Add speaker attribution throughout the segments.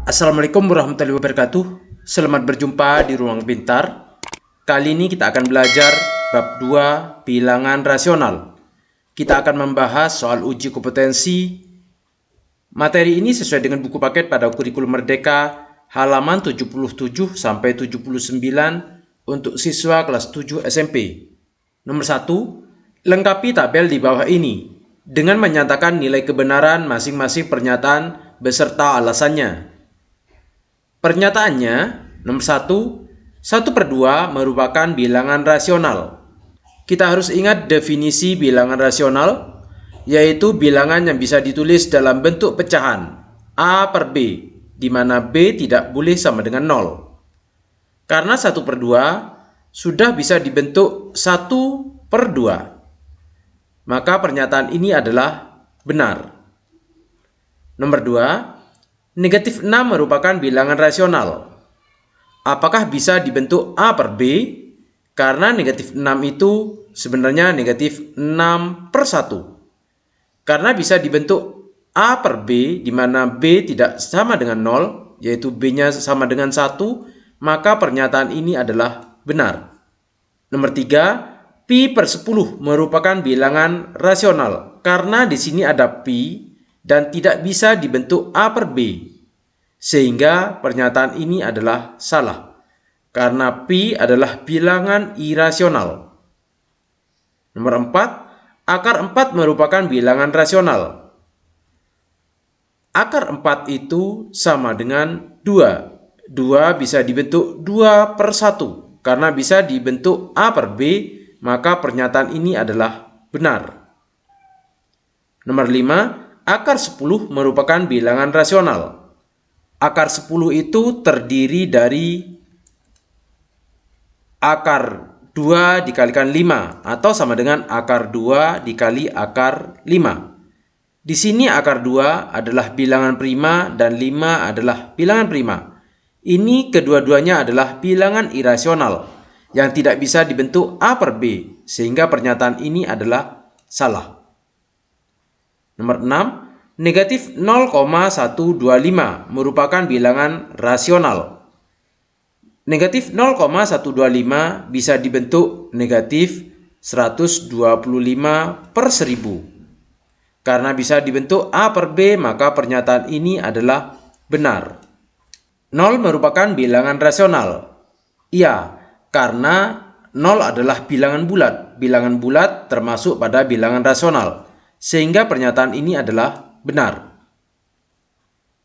Speaker 1: Assalamualaikum warahmatullahi wabarakatuh. Selamat berjumpa di Ruang Pintar. Kali ini kita akan belajar bab 2 bilangan rasional. Kita akan membahas soal uji kompetensi. Materi ini sesuai dengan buku paket pada kurikulum Merdeka halaman 77 sampai 79 untuk siswa kelas 7 SMP. Nomor 1, lengkapi tabel di bawah ini dengan menyatakan nilai kebenaran masing-masing pernyataan beserta alasannya. Pernyataannya, nomor 1/2 merupakan bilangan rasional. Kita harus ingat definisi bilangan rasional, yaitu bilangan yang bisa ditulis dalam bentuk pecahan A per B, di mana B tidak boleh sama dengan 0. Karena 1/2 sudah bisa dibentuk 1/2, maka pernyataan ini adalah benar. Nomor 2, negatif 6 merupakan bilangan rasional. Apakah bisa dibentuk A per B? Karena negatif 6 itu sebenarnya negatif 6/1. Karena bisa dibentuk A per B, di mana B tidak sama dengan 0, yaitu B-nya sama dengan 1, maka pernyataan ini adalah benar. Nomor 3, pi per 10 merupakan bilangan rasional. Karena di sini ada pi dan tidak bisa dibentuk A per B, sehingga pernyataan ini adalah salah, karena pi adalah bilangan irasional. Nomor 4, akar 4 merupakan bilangan rasional. Akar 4 itu sama dengan 2. 2 bisa dibentuk 2/1, karena bisa dibentuk A per B, maka pernyataan ini adalah benar. Nomor 5, akar 10 merupakan bilangan rasional. Akar 10 itu terdiri dari akar 2 dikalikan 5, atau sama dengan akar 2 dikali akar 5. Di sini akar 2 adalah bilangan prima dan 5 adalah bilangan prima. Ini kedua-duanya adalah bilangan irasional yang tidak bisa dibentuk A per B, sehingga pernyataan ini adalah salah. Nomor 6, negatif 0,125 merupakan bilangan rasional. Negatif 0,125 bisa dibentuk negatif 125/1000. Karena bisa dibentuk A per B, maka pernyataan ini adalah benar. 0 merupakan bilangan rasional. Iya, karena 0 adalah bilangan bulat. Bilangan bulat termasuk pada bilangan rasional, sehingga pernyataan ini adalah benar.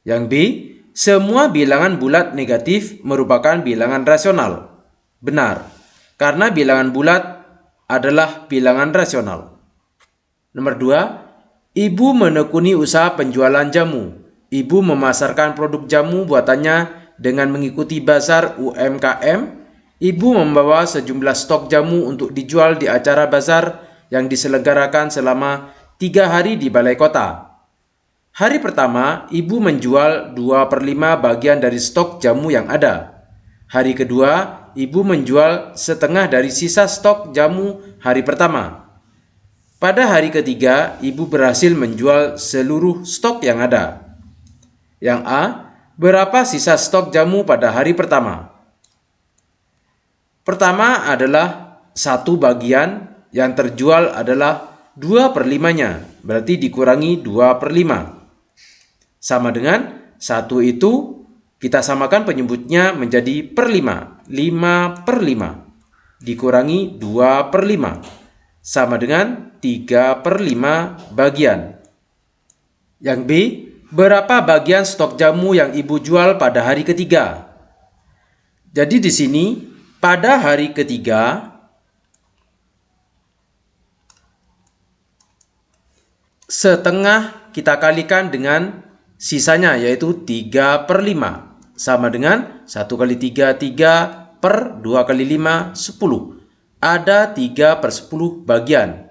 Speaker 1: Yang B, semua bilangan bulat negatif merupakan bilangan rasional. Benar, karena bilangan bulat adalah bilangan rasional. Nomor 2, ibu menekuni usaha penjualan jamu. Ibu memasarkan produk jamu buatannya dengan mengikuti bazar UMKM. Ibu membawa sejumlah stok jamu untuk dijual di acara bazar yang diselenggarakan selama 3 hari di balai kota. Hari pertama, ibu menjual 2/5 bagian dari stok jamu yang ada. Hari kedua, ibu menjual setengah dari sisa stok jamu hari pertama. Pada hari ketiga, ibu berhasil menjual seluruh stok yang ada. Yang A, berapa sisa stok jamu pada hari pertama? Pertama adalah 1 bagian, yang terjual adalah 2/5-nya, berarti dikurangi 2/5. Sama dengan 1 itu kita samakan penyebutnya menjadi per 5. 5/5 dikurangi 2/5 sama dengan 3/5 bagian. Yang B, berapa bagian stok jamu yang ibu jual pada hari ketiga? Jadi di sini pada hari ketiga, setengah kita kalikan dengan sisanya, yaitu 3/5. Sama dengan 1 kali 3, 3, per 2 kali 5, 10. Ada 3/10 bagian.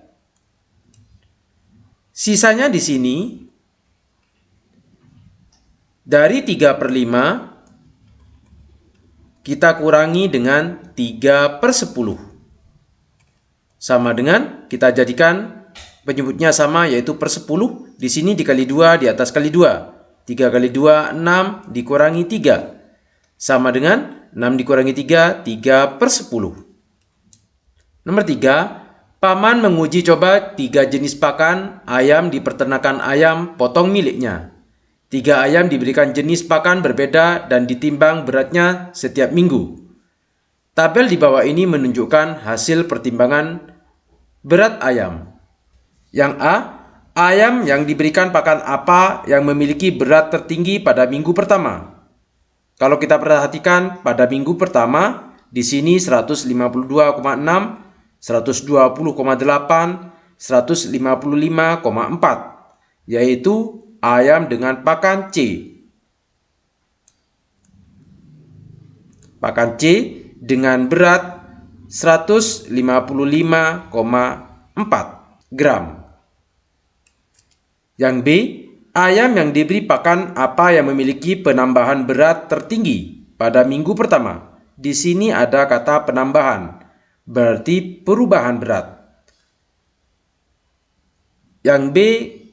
Speaker 1: Sisanya di sini, dari 3/5, kita kurangi dengan 3/10. Sama dengan kita jadikan penyebutnya sama, yaitu per 10. Di sini dikali 2, di atas kali 2. 3 kali 2, 6 dikurangi 3. Sama dengan 6 dikurangi 3, 3/10. Nomor 3, Paman menguji coba 3 jenis pakan ayam di peternakan ayam potong miliknya. 3 ayam diberikan jenis pakan berbeda dan ditimbang beratnya setiap minggu. Tabel di bawah ini menunjukkan hasil pertimbangan berat ayam. Yang A, ayam yang diberikan pakan apa yang memiliki berat tertinggi pada minggu pertama? Kalau kita perhatikan pada minggu pertama, di sini 152,6, 120,8, 155,4, yaitu ayam dengan pakan C. Pakan C dengan berat 155,4 gram. Yang B, ayam yang diberi pakan apa yang memiliki penambahan berat tertinggi pada minggu pertama. Di sini ada kata penambahan, berarti perubahan berat. Yang B,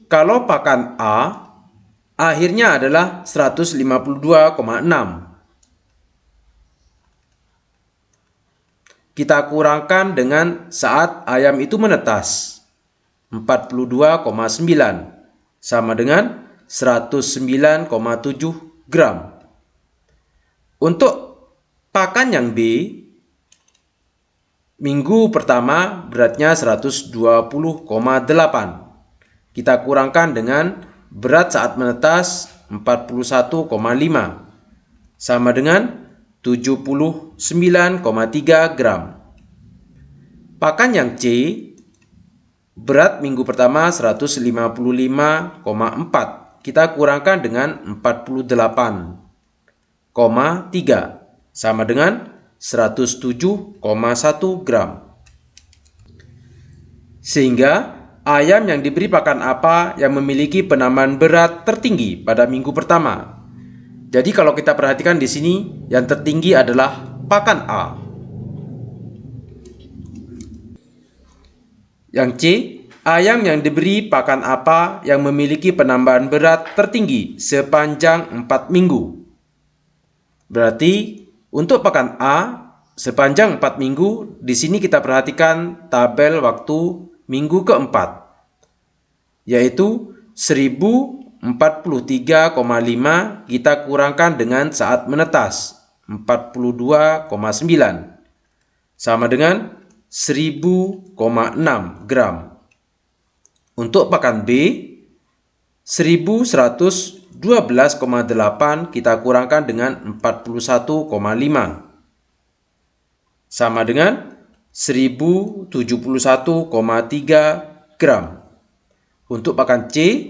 Speaker 1: kalau pakan A, akhirnya adalah 152,6. Kita kurangkan dengan saat ayam itu menetas, 42,9. Sama dengan 109,7 gram. Untuk pakan yang B, minggu pertama beratnya 120,8. Kita kurangkan dengan berat saat menetas 41,5. Sama dengan 79,3 gram. Pakan yang C, berat minggu pertama 155,4. Kita kurangkan dengan 48,3. Sama dengan 107,1 gram. Sehingga ayam yang diberi pakan apa yang memiliki penambahan berat tertinggi pada minggu pertama. Jadi kalau kita perhatikan di sini, yang tertinggi adalah pakan A. Yang C, ayam yang diberi pakan apa yang memiliki penambahan berat tertinggi sepanjang 4 minggu. Berarti untuk pakan A sepanjang 4 minggu, di sini kita perhatikan tabel waktu minggu keempat, yaitu 1043,5 kita kurangkan dengan saat menetas 42,9 sama dengan 1000,6 gram. Untuk pakan B 1112,8 kita kurangkan dengan 41,5 sama dengan 1071,3 gram. Untuk pakan C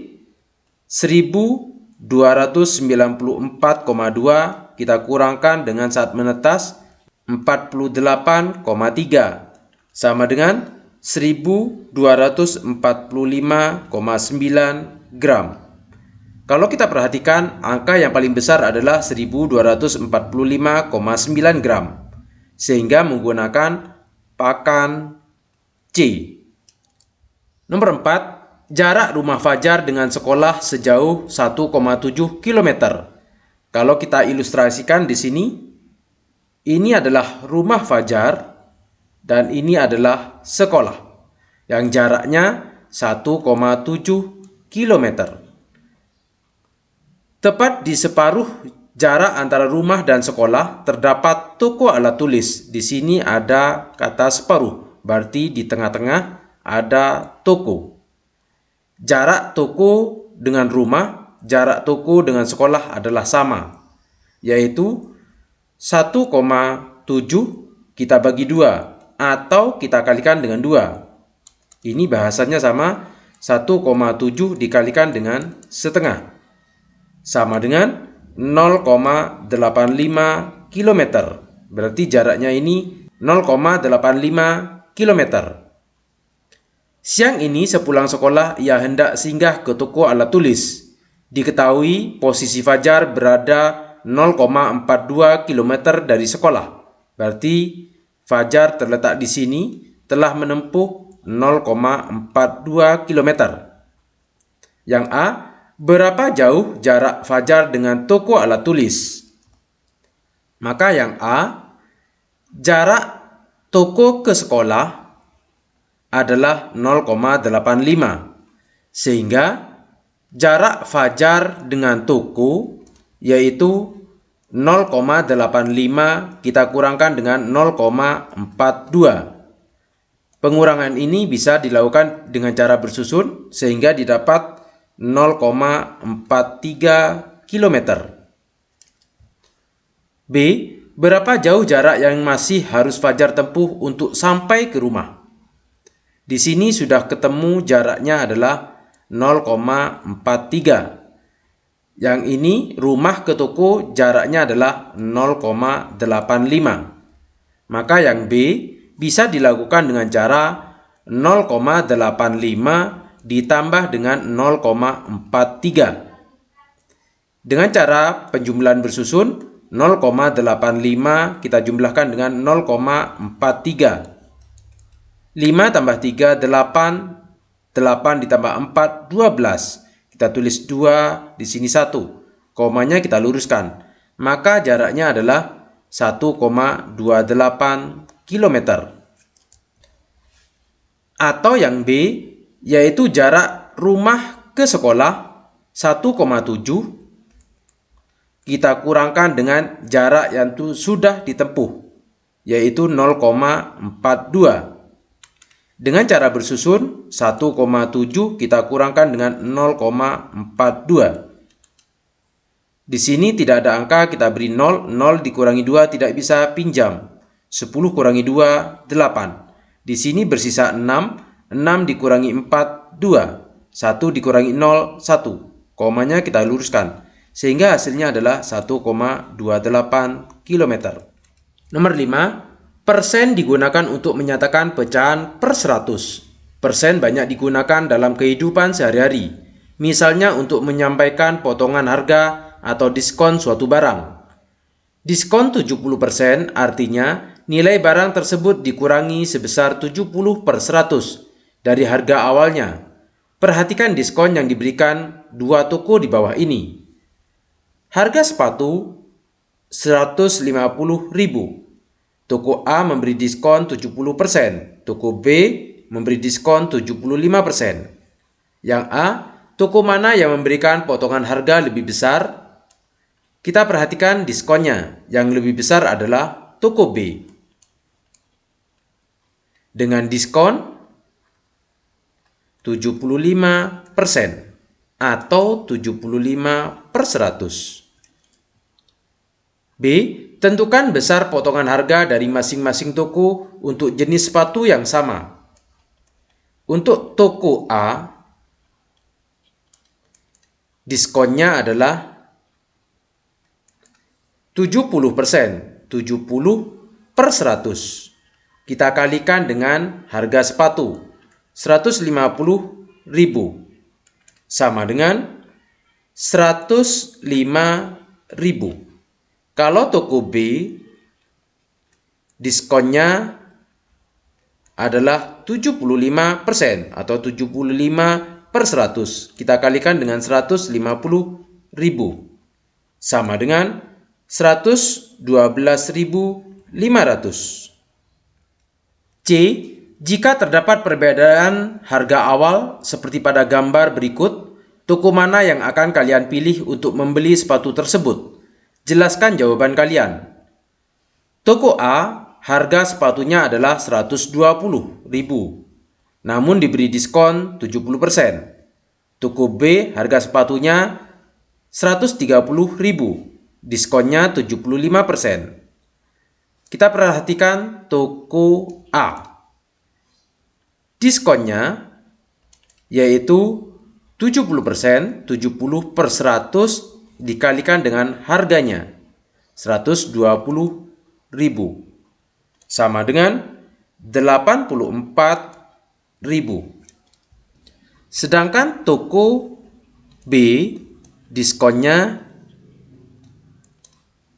Speaker 1: 1294,2 kita kurangkan dengan saat menetas 48,3 sama dengan 1245,9 gram. Kalau kita perhatikan, angka yang paling besar adalah 1245,9 gram, sehingga menggunakan pakan C. Nomor 4, jarak rumah Fajar dengan sekolah sejauh 1,7 km. Kalau kita ilustrasikan di sini, ini adalah rumah Fajar dan ini adalah sekolah yang jaraknya 1,7 km. Tepat di separuh jarak antara rumah dan sekolah terdapat toko alat tulis. Di sini ada kata separuh, berarti di tengah-tengah ada toko. Jarak toko dengan rumah, jarak toko dengan sekolah adalah sama, yaitu 1,7 kita bagi 2 atau kita kalikan dengan 2. Ini bahasanya sama, 1,7 dikalikan dengan setengah sama dengan 0,85 km. Berarti jaraknya ini 0,85 km. Siang ini sepulang sekolah ia hendak singgah ke toko alat tulis. Diketahui posisi Fajar berada 0,42 km dari sekolah. Berarti Fajar terletak di sini telah menempuh 0,42 km. Yang A, Berapa jauh jarak Fajar dengan toko alat tulis? Maka yang A, jarak toko ke sekolah adalah 0,85. Sehingga jarak Fajar dengan toko yaitu 0,85 kita kurangkan dengan 0,42. Pengurangan ini bisa dilakukan dengan cara bersusun sehingga didapat 0,43 km. B. Berapa jauh jarak yang masih harus Fajar tempuh untuk sampai ke rumah? Di sini sudah ketemu jaraknya adalah 0,43. Yang ini rumah ke toko jaraknya adalah 0,85. Maka yang B bisa dilakukan dengan cara 0,85 ditambah dengan 0,43. Dengan cara penjumlahan bersusun, 0,85 kita jumlahkan dengan 0,43. 5 tambah 3, 8. 8 ditambah 4, 12. Kita tulis 2, di sini 1. Komanya kita luruskan. Maka jaraknya adalah 1,28 km. Atau yang B, yaitu jarak rumah ke sekolah 1,7 kita kurangkan dengan jarak yang sudah ditempuh yaitu 0,42. Dengan cara bersusun 1,7 kita kurangkan dengan 0,42. Di sini tidak ada angka, kita beri 0, 0 dikurangi 2 tidak bisa pinjam. 10 kurangi 2, 8. Di sini bersisa 6. 6 dikurangi 4, 2. 1 dikurangi 0, 1. Komanya kita luruskan. Sehingga hasilnya adalah 1,28 km. Nomor 5. Persen digunakan untuk menyatakan pecahan per 100. Persen banyak digunakan dalam kehidupan sehari-hari. Misalnya untuk menyampaikan potongan harga atau diskon suatu barang. Diskon 70% artinya nilai barang tersebut dikurangi sebesar 70 per 100 dari harga awalnya. Perhatikan diskon yang diberikan dua toko di bawah ini. Harga sepatu 150.000. Toko A memberi diskon 70%, toko B memberi diskon 75%. Yang A, toko mana yang memberikan potongan harga lebih besar? Kita perhatikan diskonnya. Yang lebih besar adalah toko B. Dengan diskon 75% atau 75 per 100. B. Tentukan besar potongan harga dari masing-masing toko untuk jenis sepatu yang sama. Untuk toko A, diskonnya adalah 70%, 70 per 100. Kita kalikan dengan harga sepatu 150.000 sama dengan 105.000. Kalau toko B, diskonnya adalah 75% atau 75 per 100. Kita kalikan dengan 150.000 sama dengan 112.500. C. Jika terdapat perbedaan harga awal seperti pada gambar berikut, toko mana yang akan kalian pilih untuk membeli sepatu tersebut? Jelaskan jawaban kalian. Toko A, harga sepatunya adalah 120.000, namun diberi diskon 70%. Toko B, harga sepatunya 130.000, diskonnya 75%. Kita perhatikan toko A. Diskonnya yaitu 70%, 70 per 100 dikalikan dengan harganya 120.000 sama dengan 84.000. Sedangkan toko B diskonnya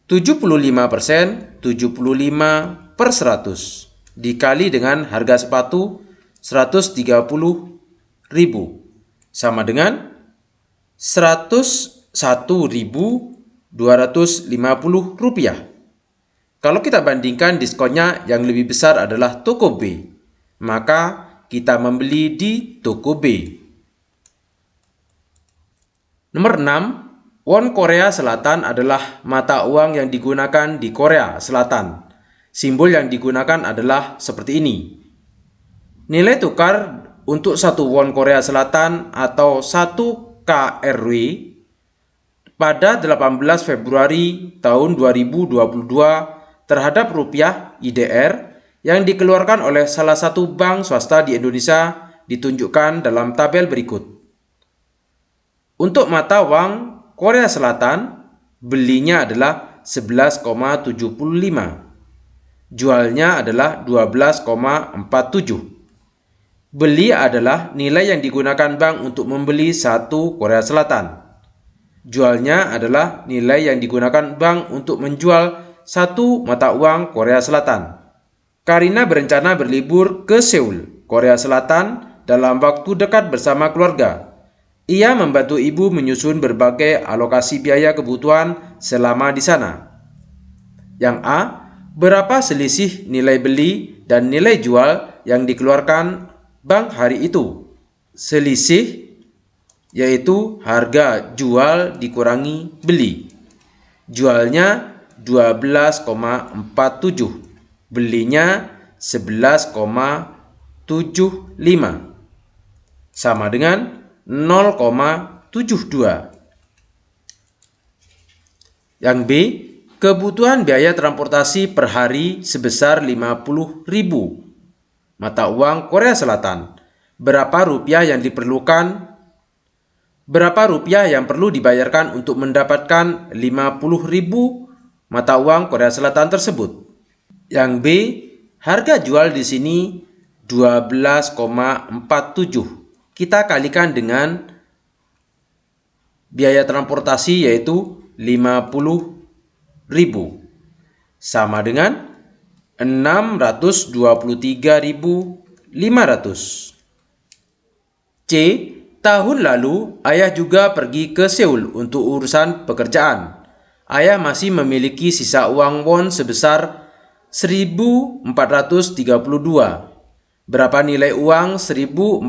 Speaker 1: 75%, 75 per 100 dikali dengan harga sepatu 130.000 sama dengan Rp101.250. Kalau kita bandingkan diskonnya yang lebih besar adalah toko B, maka kita membeli di toko B. Nomor 6, won Korea Selatan adalah mata uang yang digunakan di Korea Selatan. Simbol yang digunakan adalah seperti ini. Nilai tukar untuk 1 won Korea Selatan atau 1 KRW pada 18 Februari tahun 2022 terhadap rupiah IDR yang dikeluarkan oleh salah satu bank swasta di Indonesia ditunjukkan dalam tabel berikut. Untuk mata uang Korea Selatan, belinya adalah 11,75, jualnya adalah 12,47. Beli adalah nilai yang digunakan bank untuk membeli 1 Korea Selatan. Jualnya adalah nilai yang digunakan bank untuk menjual 1 mata uang Korea Selatan. Karina berencana berlibur ke Seoul, Korea Selatan dalam waktu dekat bersama keluarga. Ia membantu ibu menyusun berbagai alokasi biaya kebutuhan selama di sana. Yang A, berapa selisih nilai beli dan nilai jual yang dikeluarkan bank hari itu? Selisih yaitu harga jual dikurangi beli. Jualnya 12,47, belinya 11,75, sama dengan 0,72. Yang B, kebutuhan biaya transportasi per hari sebesar 50.000 mata uang Korea Selatan. Berapa rupiah yang diperlukan? Berapa rupiah yang perlu dibayarkan untuk mendapatkan 50.000 mata uang Korea Selatan tersebut? Yang B, harga jual di sini 12,47. Kita kalikan dengan biaya transportasi yaitu 50.000, sama dengan 623.500. C, tahun lalu ayah juga pergi ke Seoul untuk urusan pekerjaan. Ayah masih memiliki sisa uang won sebesar 1.432. Berapa nilai uang 1.432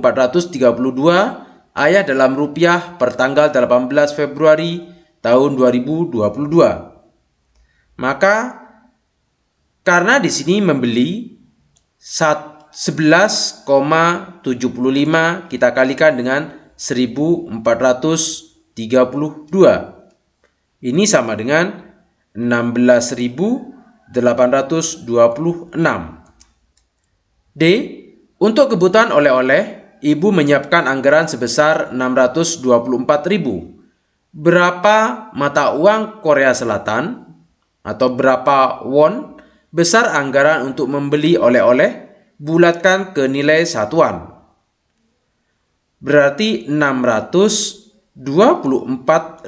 Speaker 1: ayah dalam rupiah per tanggal 18 Februari tahun 2022? Maka karena di sini membeli 11,75 kita kalikan dengan 1.432. Ini sama dengan 16.826. D, untuk kebutuhan oleh-oleh, ibu menyiapkan anggaran sebesar 624.000. Berapa mata uang Korea Selatan atau berapa won besar anggaran untuk membeli oleh-oleh? Bulatkan ke nilai satuan. Berarti 624.000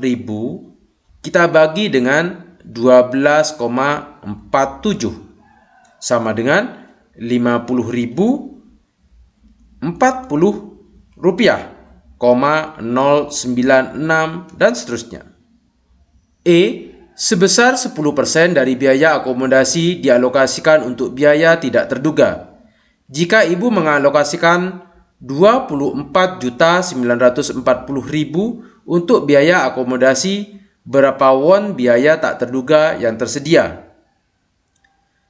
Speaker 1: kita bagi dengan 12,47 sama dengan 50.040 rupiah, 096 dan seterusnya. E, sebesar 10% dari biaya akomodasi dialokasikan untuk biaya tidak terduga. Jika ibu mengalokasikan 24.940.000 untuk biaya akomodasi, berapa won biaya tak terduga yang tersedia?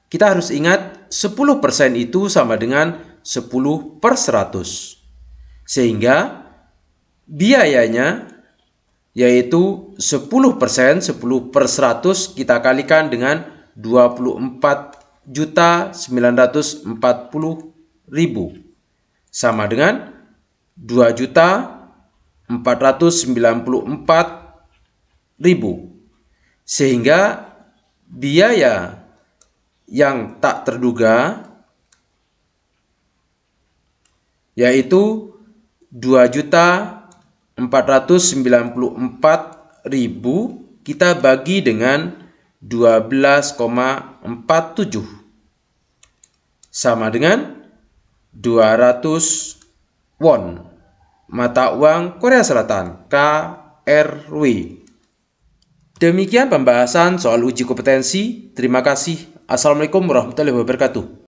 Speaker 1: Kita harus ingat 10% itu sama dengan 10/100. Sehingga biayanya yaitu 10%, 10/100 kita kalikan dengan 24.940.000 sama dengan 2.494.000. Sehingga biaya yang tak terduga yaitu 2.494.000 kita bagi dengan 12,47 sama dengan 200 won mata uang Korea Selatan, KRW. RW. Demikian pembahasan soal uji kompetensi. Terima kasih. Assalamualaikum warahmatullahi wabarakatuh.